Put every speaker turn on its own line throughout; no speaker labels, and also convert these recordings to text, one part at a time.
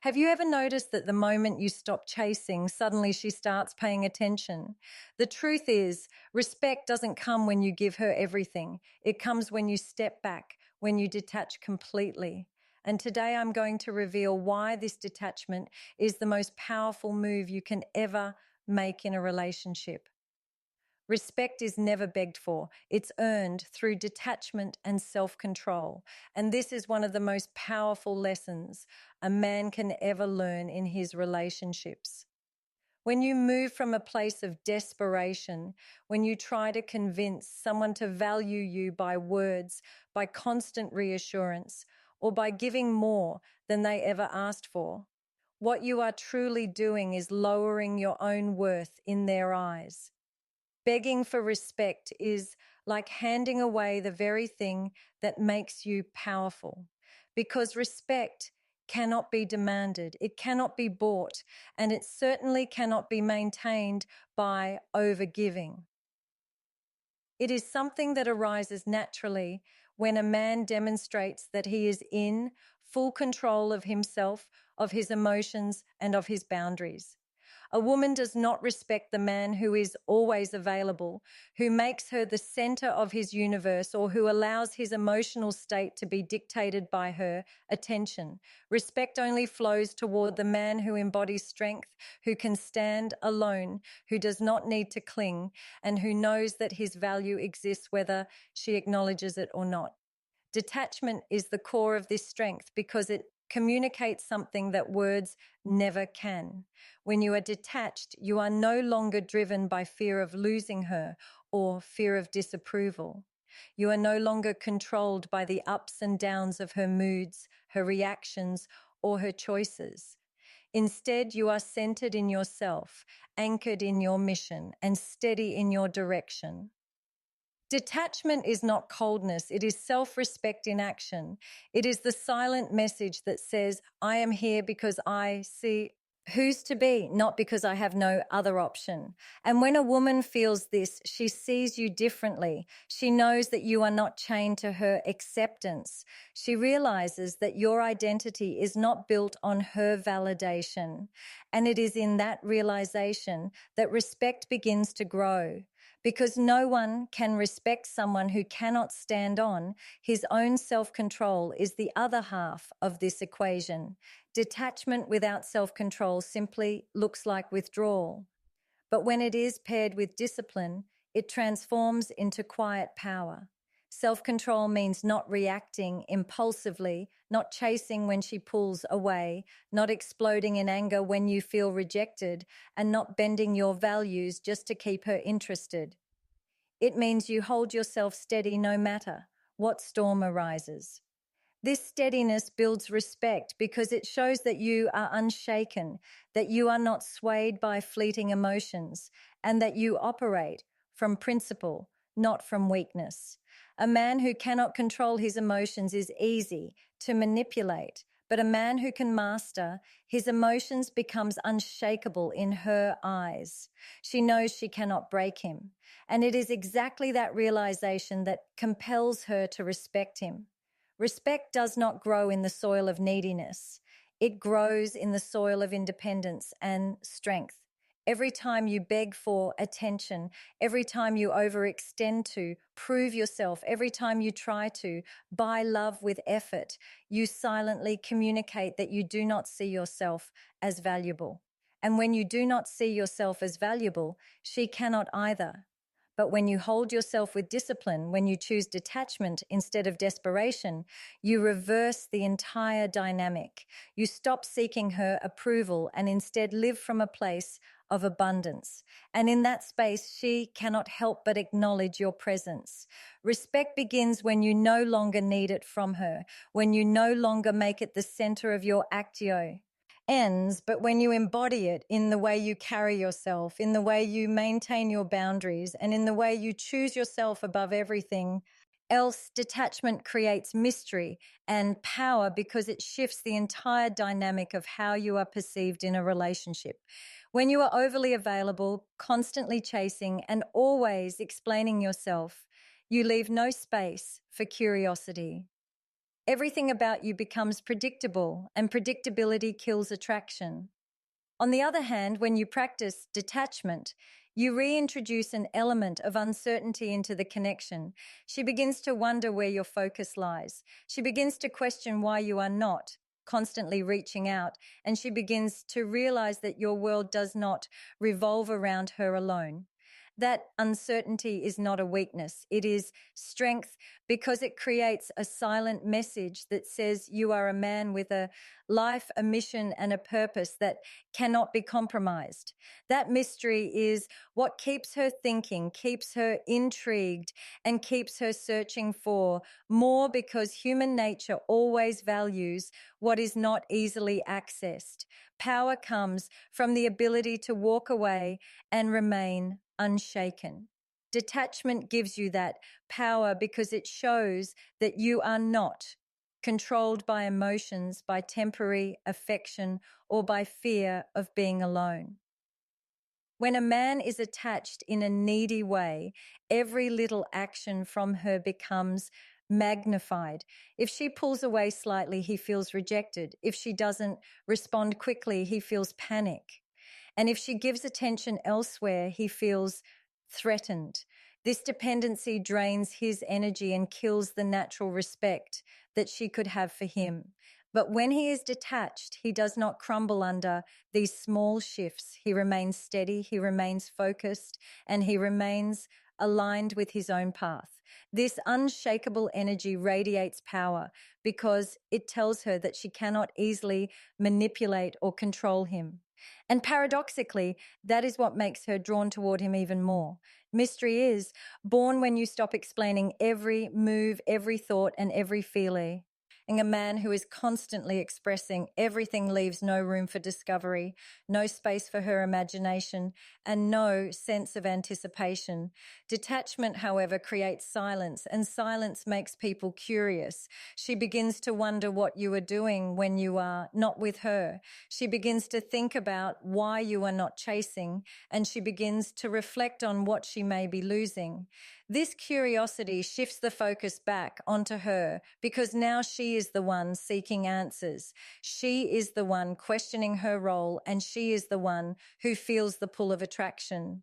Have you ever noticed that the moment you stop chasing, suddenly she starts paying attention? The truth is, respect doesn't come when you give her everything. It comes when you step back, when you detach completely. And today I'm going to reveal why this detachment is the most powerful move you can ever make in a relationship. Respect is never begged for. It's earned through detachment and self-control. And this is one of the most powerful lessons a man can ever learn in his relationships. When you move from a place of desperation, when you try to convince someone to value you by words, by constant reassurance, or by giving more than they ever asked for, what you are truly doing is lowering your own worth in their eyes. Begging for respect is like handing away the very thing that makes you powerful, because respect cannot be demanded, it cannot be bought, and it certainly cannot be maintained by overgiving. It is something that arises naturally when a man demonstrates that he is in full control of himself, of his emotions, and of his boundaries. A woman does not respect the man who is always available, who makes her the center of his universe, or who allows his emotional state to be dictated by her attention. Respect only flows toward the man who embodies strength, who can stand alone, who does not need to cling, and who knows that his value exists whether she acknowledges it or not. Detachment is the core of this strength because it communicates something that words never can. When you are detached, you are no longer driven by fear of losing her or fear of disapproval. You are no longer controlled by the ups and downs of her moods, her reactions, or her choices. Instead, you are centered in yourself, anchored in your mission, and steady in your direction. Detachment is not coldness, it is self-respect in action. It is the silent message that says, I am here because I see who's to be, not because I have no other option. And when a woman feels this, she sees you differently. She knows that you are not chained to her acceptance. She realizes that your identity is not built on her validation. And it is in that realization that respect begins to grow. Because no one can respect someone who cannot stand on his own self-control is the other half of this equation. Detachment without self-control simply looks like withdrawal. But when it is paired with discipline, it transforms into quiet power. Self-control means not reacting impulsively, not chasing when she pulls away, not exploding in anger when you feel rejected, and not bending your values just to keep her interested. It means you hold yourself steady no matter what storm arises. This steadiness builds respect because it shows that you are unshaken, that you are not swayed by fleeting emotions, and that you operate from principle, not from weakness. A man who cannot control his emotions is easy to manipulate, but a man who can master his emotions becomes unshakable in her eyes. She knows she cannot break him, and it is exactly that realization that compels her to respect him. Respect does not grow in the soil of neediness. It grows in the soil of independence and strength. Every time you beg for attention, every time you overextend to prove yourself, every time you try to buy love with effort, you silently communicate that you do not see yourself as valuable. And when you do not see yourself as valuable, she cannot either. But when you hold yourself with discipline, when you choose detachment instead of desperation, you reverse the entire dynamic. You stop seeking her approval and instead live from a place of abundance. And in that space, she cannot help but acknowledge your presence. Respect begins when you no longer need it from her, when you no longer make it the center of your actio ends, but when you embody it in the way you carry yourself, in the way you maintain your boundaries, and in the way you choose yourself above everything else, detachment creates mystery and power because it shifts the entire dynamic of how you are perceived in a relationship. When you are overly available, constantly chasing, and always explaining yourself, you leave no space for curiosity. Everything about you becomes predictable, and predictability kills attraction. On the other hand, when you practice detachment, you reintroduce an element of uncertainty into the connection. She begins to wonder where your focus lies. She begins to question why you are not constantly reaching out, and she begins to realize that your world does not revolve around her alone. That uncertainty is not a weakness, it is strength because it creates a silent message that says you are a man with a life, a mission, and a purpose that cannot be compromised. That mystery is what keeps her thinking, keeps her intrigued, and keeps her searching for more because human nature always values what is not easily accessed. Power comes from the ability to walk away and remain unshaken. Detachment gives you that power because it shows that you are not controlled by emotions, by temporary affection, or by fear of being alone. When a man is attached in a needy way, every little action from her becomes magnified. If she pulls away slightly, he feels rejected. If she doesn't respond quickly, he feels panic. And if she gives attention elsewhere, he feels threatened. This dependency drains his energy and kills the natural respect that she could have for him. But when he is detached, he does not crumble under these small shifts. He remains steady, he remains focused, and he remains aligned with his own path. This unshakable energy radiates power because it tells her that she cannot easily manipulate or control him. And paradoxically, that is what makes her drawn toward him even more. Mystery is born when you stop explaining every move, every thought, and every feeling. And a man who is constantly expressing everything leaves no room for discovery, no space for her imagination, and no sense of anticipation. Detachment, however, creates silence, and silence makes people curious. She begins to wonder what you are doing when you are not with her. She begins to think about why you are not chasing, and she begins to reflect on what she may be losing. This curiosity shifts the focus back onto her because now she is the one seeking answers. She is the one questioning her role, and she is the one who feels the pull of attraction.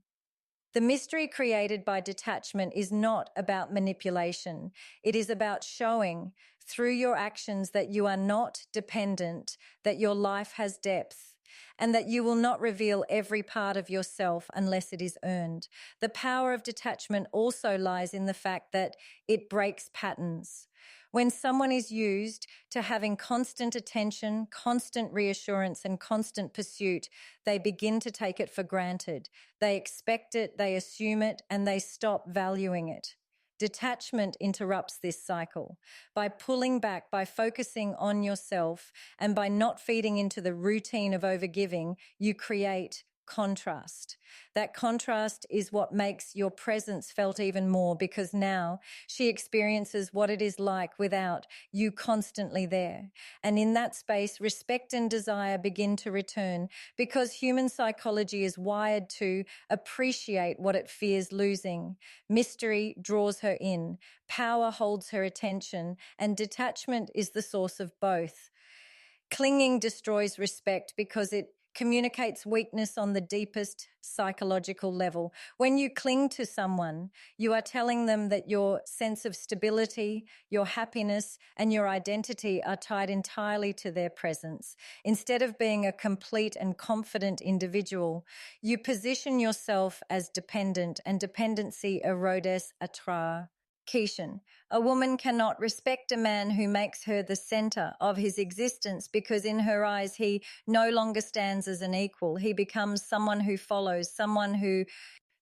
The mystery created by detachment is not about manipulation. It is about showing through your actions that you are not dependent, that your life has depth, and that you will not reveal every part of yourself unless it is earned. The power of detachment also lies in the fact that it breaks patterns. When someone is used to having constant attention, constant reassurance, and constant pursuit, they begin to take it for granted. They expect it, they assume it, and they stop valuing it. Detachment interrupts this cycle. By pulling back, by focusing on yourself, and by not feeding into the routine of overgiving, you create contrast. That contrast is what makes your presence felt even more because now she experiences what it is like without you constantly there. And in that space, respect and desire begin to return because human psychology is wired to appreciate what it fears losing. Mystery draws her in, power holds her attention, and detachment is the source of both. Clinging destroys respect because it communicates weakness on the deepest psychological level. When you cling to someone, you are telling them that your sense of stability, your happiness, and your identity are tied entirely to their presence. Instead of being a complete and confident individual, you position yourself as dependent, and dependency erodes atra. Keishan, a woman cannot respect a man who makes her the center of his existence because in her eyes he no longer stands as an equal. He becomes someone who follows, someone who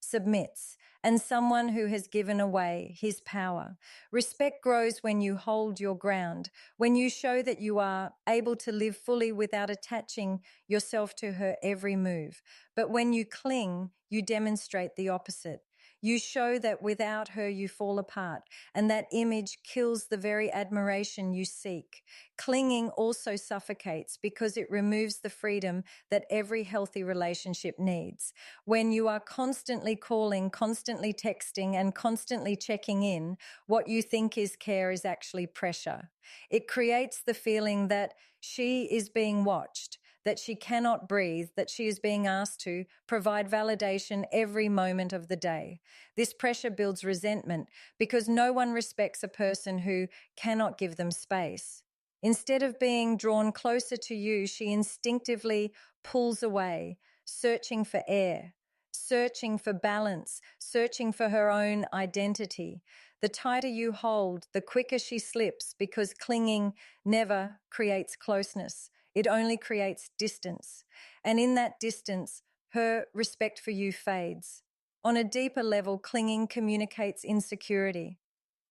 submits, and someone who has given away his power. Respect grows when you hold your ground, when you show that you are able to live fully without attaching yourself to her every move. But when you cling, you demonstrate the opposite. You show that without her you fall apart, and that image kills the very admiration you seek. Clinging also suffocates because it removes the freedom that every healthy relationship needs. When you are constantly calling, constantly texting, and constantly checking in, what you think is care is actually pressure. It creates the feeling that she is being watched, that she cannot breathe, that she is being asked to provide validation every moment of the day. This pressure builds resentment because no one respects a person who cannot give them space. Instead of being drawn closer to you, she instinctively pulls away, searching for air, searching for balance, searching for her own identity. The tighter you hold, the quicker she slips because clinging never creates closeness. It only creates distance. And in that distance, her respect for you fades. On a deeper level, clinging communicates insecurity.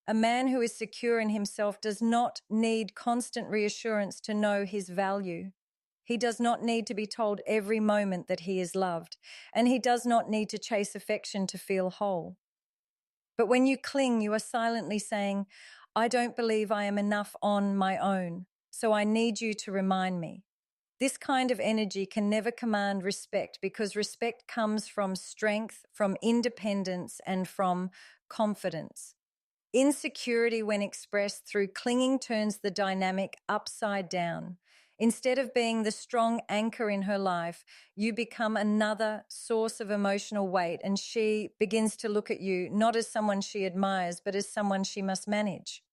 A man who is secure in himself does not need constant reassurance to know his value. He does not need to be told every moment that he is loved, and he does not need to chase affection to feel whole. But when you cling, you are silently saying, I don't believe I am enough on my own, so I need you to remind me. This kind of energy can never command respect because respect comes from strength, from independence, and from confidence. Insecurity, when expressed through clinging, turns the dynamic upside down. Instead of being the strong anchor in her life, you become another source of emotional weight, and she begins to look at you not as someone she admires, but as someone she must manage.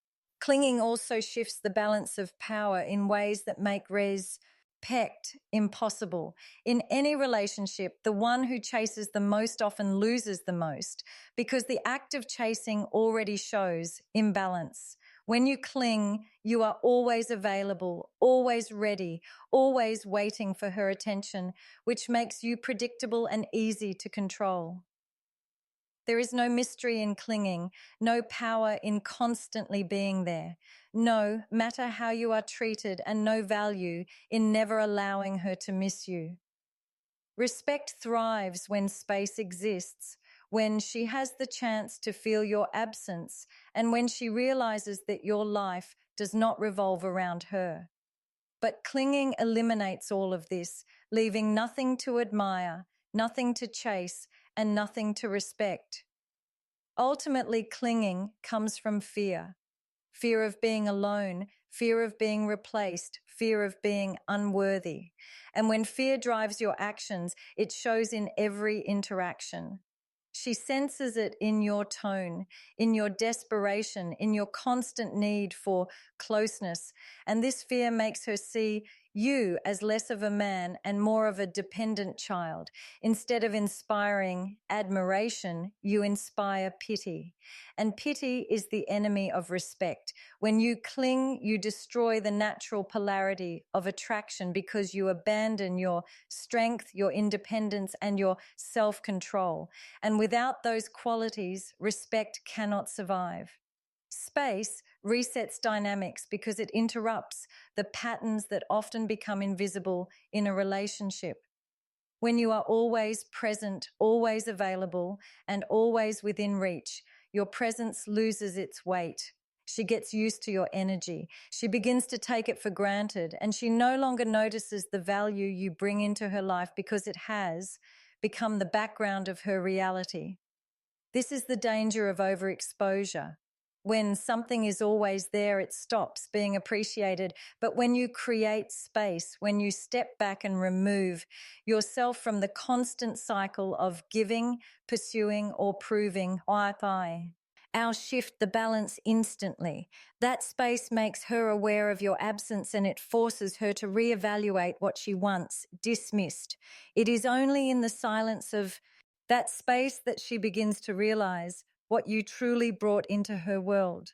Clinging also shifts the balance of power in ways that make respect impossible. In any relationship, the one who chases the most often loses the most because the act of chasing already shows imbalance. When you cling, you are always available, always ready, always waiting for her attention, which makes you predictable and easy to control. There is no mystery in clinging, no power in constantly being there. No matter how you are treated, and no value in never allowing her to miss you. Respect thrives when space exists, when she has the chance to feel your absence, and when she realizes that your life does not revolve around her. But clinging eliminates all of this, leaving nothing to admire, nothing to chase, and nothing to respect. Ultimately, clinging comes from fear. Fear of being alone, fear of being replaced, fear of being unworthy. And when fear drives your actions, it shows in every interaction. She senses it in your tone, in your desperation, in your constant need for closeness. And this fear makes her see you as less of a man and more of a dependent child. Instead of inspiring admiration, you inspire pity. And pity is the enemy of respect. When you cling, you destroy the natural polarity of attraction because you abandon your strength, your independence, and your self-control. And without those qualities, respect cannot survive. Space resets dynamics because it interrupts the patterns that often become invisible in a relationship. When you are always present, always available, and always within reach, your presence loses its weight. She gets used to your energy. She begins to take it for granted, and she no longer notices the value you bring into her life because it has become the background of her reality. This is the danger of overexposure. When something is always there, it stops being appreciated. But when you create space, when you step back and remove yourself from the constant cycle of giving, pursuing, or proving, our shift the balance instantly. That space makes her aware of your absence, and it forces her to reevaluate what she once dismissed. It is only in the silence of that space that she begins to realize what you truly brought into her world.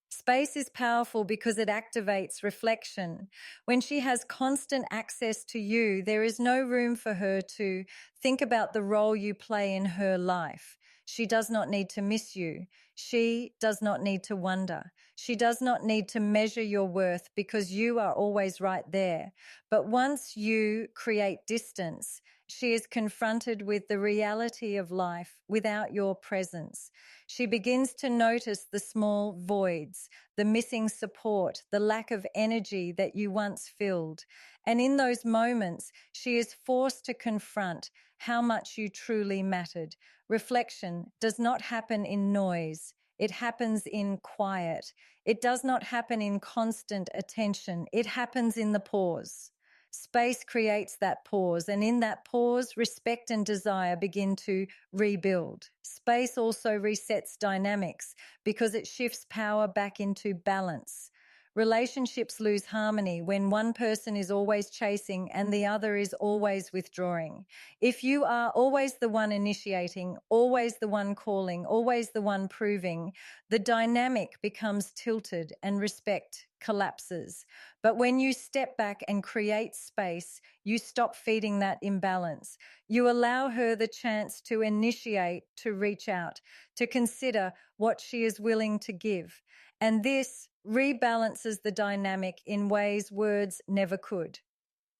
Space is powerful because it activates reflection. When she has constant access to you, there is no room for her to think about the role you play in her life. She does not need to miss you. She does not need to wonder. She does not need to measure your worth because you are always right there. But once you create distance, She is confronted with the reality of life without your presence. She begins to notice the small voids, the missing support, the lack of energy that you once filled. And in those moments, she is forced to confront how much you truly mattered. Reflection does not happen in noise. It happens in quiet. It does not happen in constant attention. It happens in the pause. Space creates that pause, and in that pause, respect and desire begin to rebuild. Space also resets dynamics because it shifts power back into balance. Relationships lose harmony when one person is always chasing and the other is always withdrawing. If you are always the one initiating, always the one calling, always the one proving, the dynamic becomes tilted and respect collapses. But when you step back and create space, you stop feeding that imbalance. You allow her the chance to initiate, to reach out, to consider what she is willing to give. And this rebalances the dynamic in ways words never could.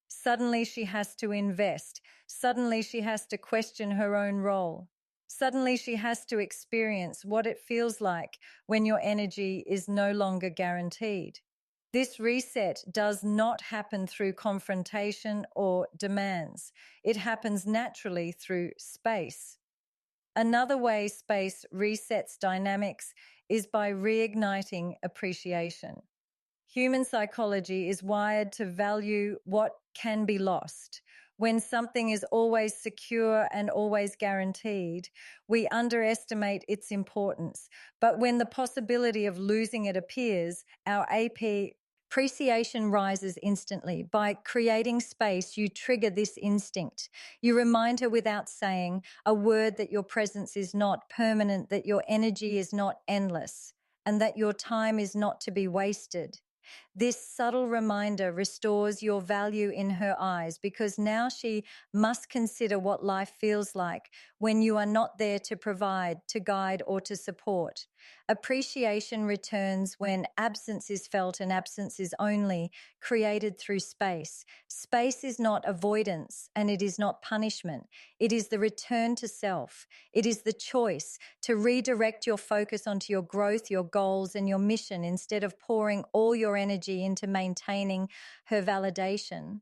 Suddenly she has to invest. Suddenly she has to question her own role. Suddenly she has to experience what it feels like when your energy is no longer guaranteed. This reset does not happen through confrontation or demands. It happens naturally through space. Another way space resets dynamics is by reigniting appreciation. Human psychology is wired to value what can be lost. When something is always secure and always guaranteed, we underestimate its importance. But when the possibility of losing it appears, our appreciation rises instantly. By creating space, you trigger this instinct. You remind her without saying a word that your presence is not permanent, that your energy is not endless, and that your time is not to be wasted. This subtle reminder restores your value in her eyes because now she must consider what life feels like when you are not there to provide, to guide, or to support. Appreciation returns when absence is felt, and absence is only created through space. Space is not avoidance and it is not punishment. It is the return to self. It is the choice to redirect your focus onto your growth, your goals, and your mission instead of pouring all your energy into maintaining her validation.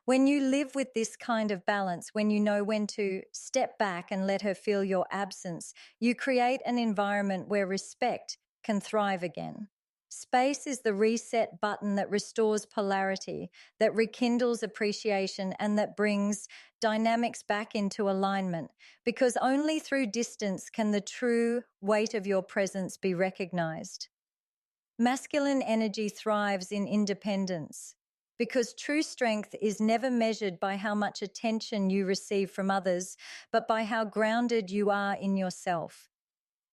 When you live with this kind of balance, when you know when to step back and let her feel your absence, you create an environment where respect can thrive again. Space is the reset button that restores polarity, that rekindles appreciation, and that brings dynamics back into alignment, because only through distance can the true weight of your presence be recognized. Masculine energy thrives in independence because true strength is never measured by how much attention you receive from others, but by how grounded you are in yourself.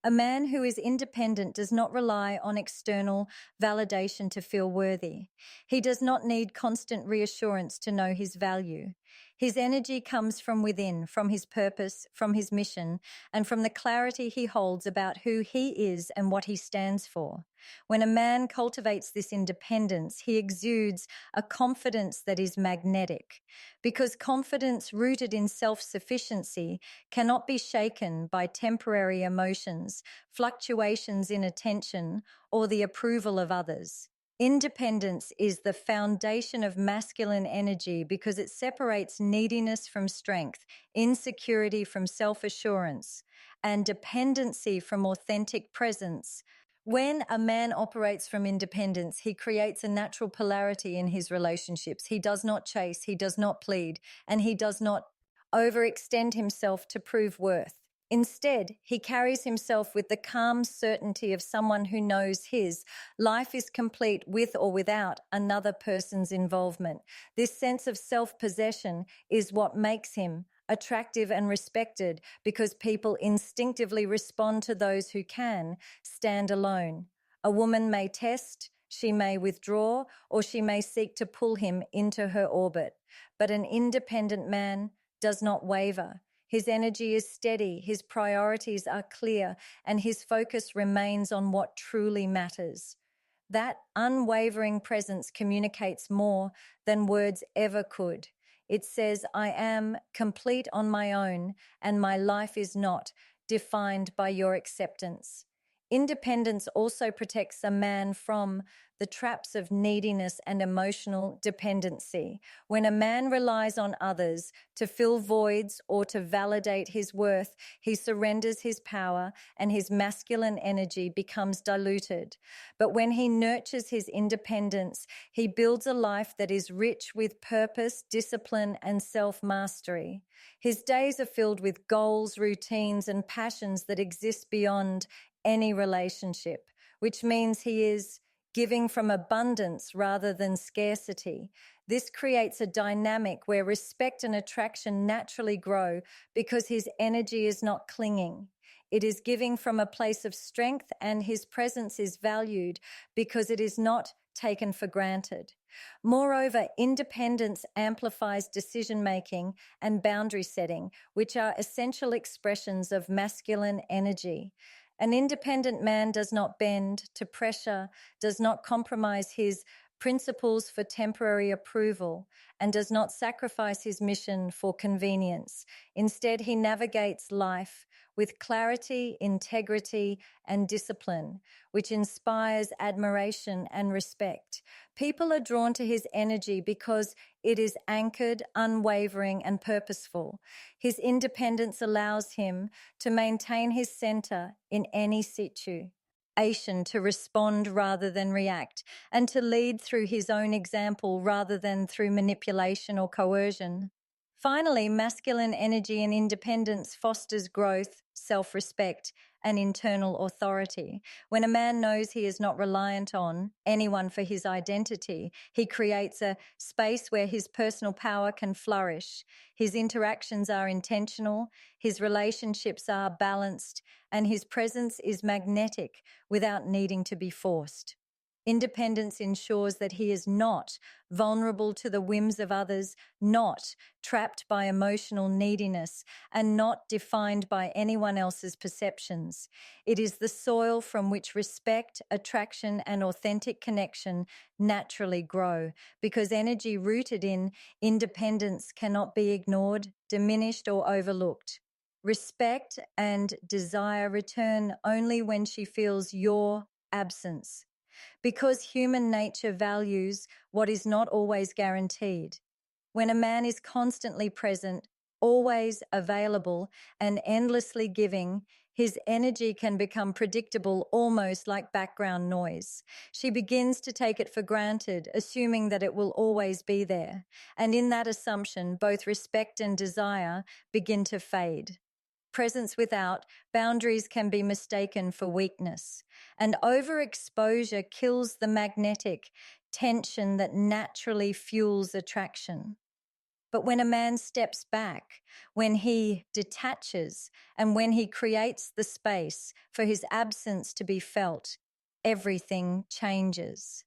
A man who is independent does not rely on external validation to feel worthy. He does not need constant reassurance to know his value. His energy comes from within, from his purpose, from his mission, and from the clarity he holds about who he is and what he stands for. When a man cultivates this independence, he exudes a confidence that is magnetic, because confidence rooted in self-sufficiency cannot be shaken by temporary emotions, fluctuations in attention, or the approval of others. Independence is the foundation of masculine energy because it separates neediness from strength, insecurity from self-assurance, and dependency from authentic presence. When a man operates from independence, he creates a natural polarity in his relationships. He does not chase, he does not plead, and he does not overextend himself to prove worth. Instead, he carries himself with the calm certainty of someone who knows his life is complete with or without another person's involvement. This sense of self-possession is what makes him attractive and respected because people instinctively respond to those who can stand alone. A woman may test, she may withdraw, or she may seek to pull him into her orbit. But an independent man does not waver. His energy is steady, his priorities are clear, and his focus remains on what truly matters. That unwavering presence communicates more than words ever could. It says, I am complete on my own, and my life is not defined by your acceptance. Independence also protects a man from the traps of neediness and emotional dependency. When a man relies on others to fill voids or to validate his worth, he surrenders his power and his masculine energy becomes diluted. But when he nurtures his independence, he builds a life that is rich with purpose, discipline, and self-mastery. His days are filled with goals, routines, and passions that exist beyond any relationship, which means he is giving from abundance rather than scarcity. This creates a dynamic where respect and attraction naturally grow because his energy is not clinging. It is giving from a place of strength, and his presence is valued because it is not taken for granted. Moreover, independence amplifies decision-making and boundary setting, which are essential expressions of masculine energy. An independent man does not bend to pressure, does not compromise his principles for temporary approval, and does not sacrifice his mission for convenience. Instead, he navigates life with clarity, integrity, and discipline, which inspires admiration and respect. People are drawn to his energy because it is anchored, unwavering, and purposeful. His independence allows him to maintain his center in any situation, to respond rather than react, and to lead through his own example rather than through manipulation or coercion. Finally, masculine energy and independence fosters growth, self-respect, and internal authority. When a man knows he is not reliant on anyone for his identity, he creates a space where his personal power can flourish. His interactions are intentional, his relationships are balanced, and his presence is magnetic without needing to be forced. Independence ensures that he is not vulnerable to the whims of others, not trapped by emotional neediness, and not defined by anyone else's perceptions. It is the soil from which respect, attraction, and authentic connection naturally grow, because energy rooted in independence cannot be ignored, diminished, or overlooked. Respect and desire return only when she feels your absence, because human nature values what is not always guaranteed. When a man is constantly present, always available, and endlessly giving, his energy can become predictable, almost like background noise. She begins to take it for granted, assuming that it will always be there. And in that assumption, both respect and desire begin to fade. Presence without boundaries can be mistaken for weakness, and overexposure kills the magnetic tension that naturally fuels attraction. But when a man steps back, when he detaches, and when he creates the space for his absence to be felt, everything changes.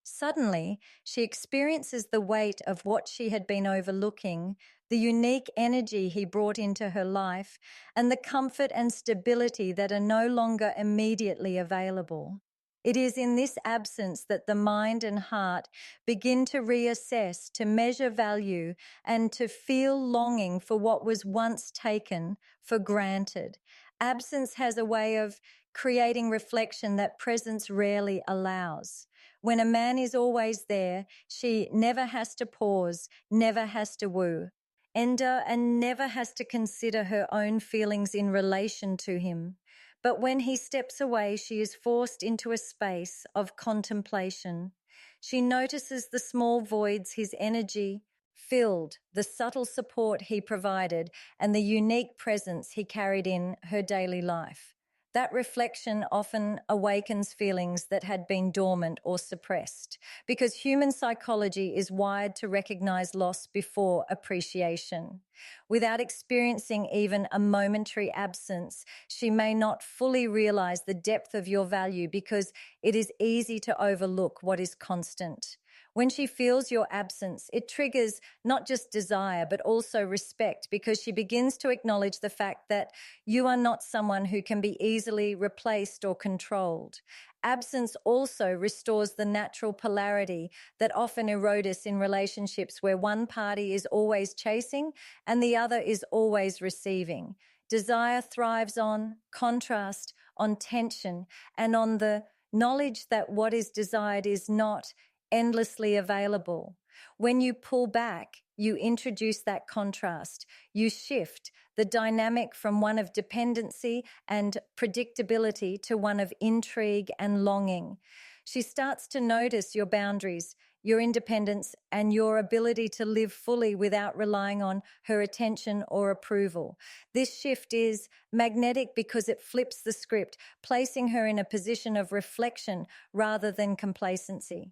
Suddenly, she experiences the weight of what she had been overlooking, the unique energy he brought into her life, and the comfort and stability that are no longer immediately available. It is in this absence that the mind and heart begin to reassess, to measure value, and to feel longing for what was once taken for granted. Absence has a way of creating reflection that presence rarely allows. When a man is always there, she never has to pause, never has to woo, and never has to consider her own feelings in relation to him. But when he steps away, she is forced into a space of contemplation. She notices the small voids his energy filled, the subtle support he provided, and the unique presence he carried in her daily life. That reflection often awakens feelings that had been dormant or suppressed, because human psychology is wired to recognize loss before appreciation. Without experiencing even a momentary absence, she may not fully realize the depth of your value, because it is easy to overlook what is constant. When she feels your absence, it triggers not just desire, but also respect, because she begins to acknowledge the fact that you are not someone who can be easily replaced or controlled. Absence also restores the natural polarity that often erodes us in relationships where one party is always chasing and the other is always receiving. Desire thrives on contrast, on tension, and on the knowledge that what is desired is not endlessly available. When you pull back, you introduce that contrast. You shift the dynamic from one of dependency and predictability to one of intrigue and longing. She starts to notice your boundaries, your independence, and your ability to live fully without relying on her attention or approval. This shift is magnetic because it flips the script, placing her in a position of reflection rather than complacency.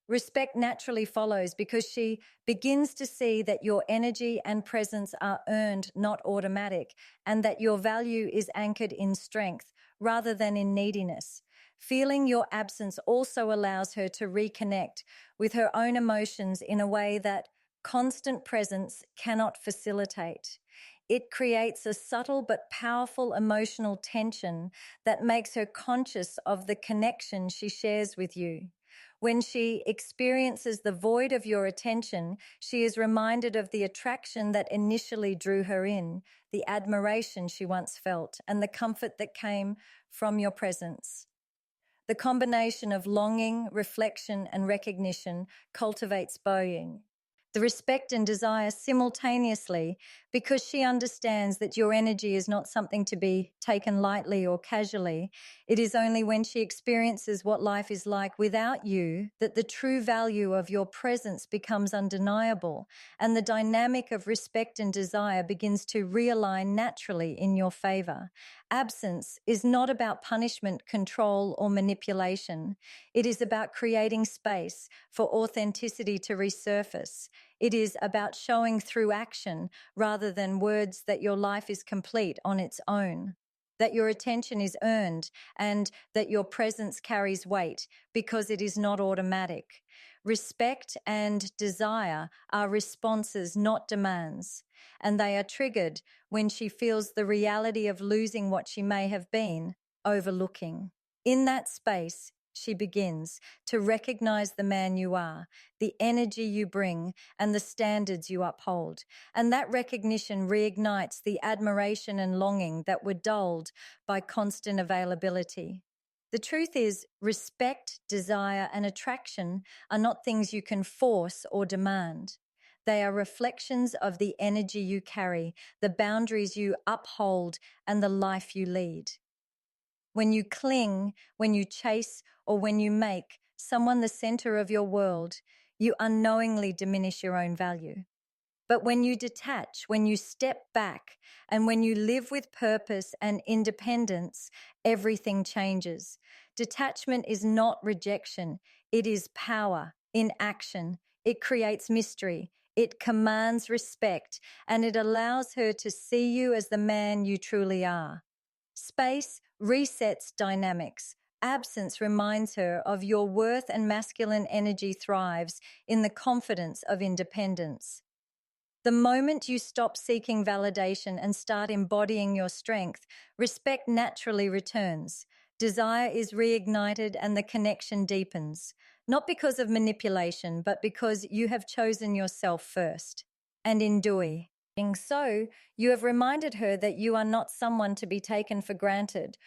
Respect naturally follows because she begins to see that your energy and presence are earned, not automatic, and that your value is anchored in strength rather than in neediness. Feeling your absence also allows her to reconnect with her own emotions in a way that constant presence cannot facilitate. It creates a subtle but powerful emotional tension that makes her conscious of the connection she shares with you. When she experiences the void of your attention, she is reminded of the attraction that initially drew her in, the admiration she once felt, and the comfort that came from your presence. The combination of longing, reflection, and recognition cultivates Boeing. The respect and desire simultaneously, because she understands that your energy is not something to be taken lightly or casually. It is only when she experiences what life is like without you that the true value of your presence becomes undeniable, and the dynamic of respect and desire begins to realign naturally in your favor. Absence is not about punishment, control, or manipulation. It is about creating space for authenticity to resurface. It is about showing through action rather than words that your life is complete on its own, that your attention is earned, and that your presence carries weight because it is not automatic. Respect and desire are responses, not demands, and they are triggered when she feels the reality of losing what she may have been overlooking. In that space, she begins to recognize the man you are, the energy you bring, and the standards you uphold. And that recognition reignites the admiration and longing that were dulled by constant availability. The truth is, respect, desire, and attraction are not things you can force or demand. They are reflections of the energy you carry, the boundaries you uphold, and the life you lead. When you cling, when you chase, or when you make someone the center of your world, you unknowingly diminish your own value. But when you detach, when you step back, and when you live with purpose and independence, everything changes. Detachment is not rejection, it is power in action. It creates mystery, it commands respect, and it allows her to see you as the man you truly are. Space resets dynamics. Absence reminds her of your worth, and masculine energy thrives in the confidence of independence. The moment you stop seeking validation and start embodying your strength, respect naturally returns. Desire is reignited and the connection deepens, not because of manipulation, but because you have chosen yourself first. And in doing so, you have reminded her that you are not someone to be taken for granted.